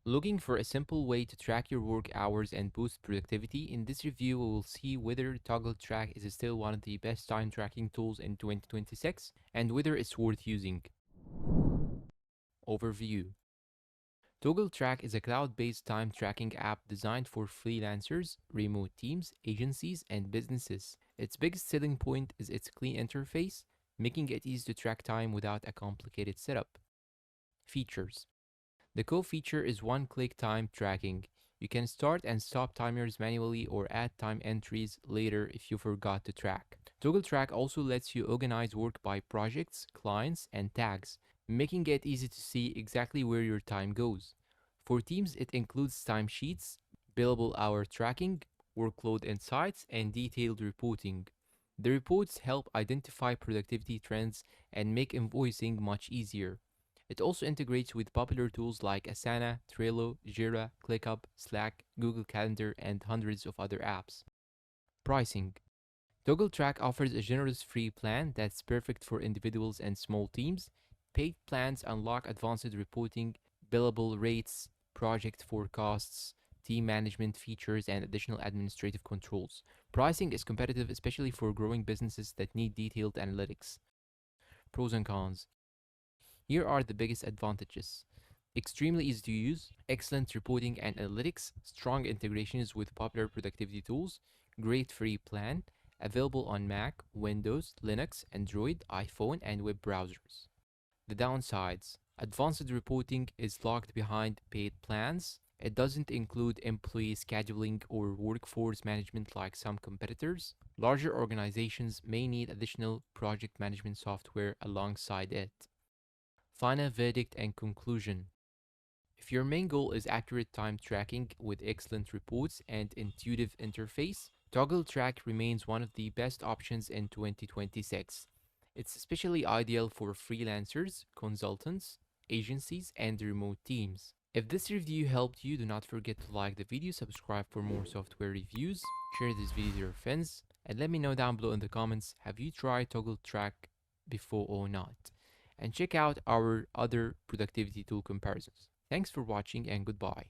Looking for a simple way to track your work hours and boost productivity? In this review, we will see whether Toggl Track is still one of the best time tracking tools in 2026 and whether it's worth using. Overview. Toggl Track is a cloud-based time tracking app designed for freelancers, remote teams, agencies, and businesses. Its biggest selling point is its clean interface, making it easy to track time without a complicated setup. Features. The core feature is one-click time tracking. You can start and stop timers manually or add time entries later if you forgot to track. Toggl Track also lets you organize work by projects, clients, and tags, making it easy to see exactly where your time goes. For teams, it includes timesheets, billable hour tracking, workload insights, and detailed reporting. The reports help identify productivity trends and make invoicing much easier. It also integrates with popular tools like Asana, Trello, Jira, ClickUp, Slack, Google Calendar, and hundreds of other apps. Pricing. Toggl Track offers a generous free plan that's perfect for individuals and small teams. Paid plans unlock advanced reporting, billable rates, project forecasts, team management features, and additional administrative controls. Pricing is competitive, especially for growing businesses that need detailed analytics. Pros and cons. Here are the biggest advantages. Extremely easy to use, excellent reporting and analytics, strong integrations with popular productivity tools, great free plan, available on Mac, Windows, Linux, Android, iPhone, and web browsers. The downsides. Advanced reporting is locked behind paid plans. It doesn't include employee scheduling or workforce management like some competitors. Larger organizations may need additional project management software alongside it. Final verdict and conclusion. If your main goal is accurate time tracking with excellent reports and intuitive interface, Toggl Track remains one of the best options in 2026. It's especially ideal for freelancers, consultants, agencies, and remote teams. If this review helped you, do not forget to like the video, subscribe for more software reviews, share this video with your friends, and let me know down below in the comments, have you tried Toggl Track before or not? And check out our other productivity tool comparisons. Thanks for watching and goodbye.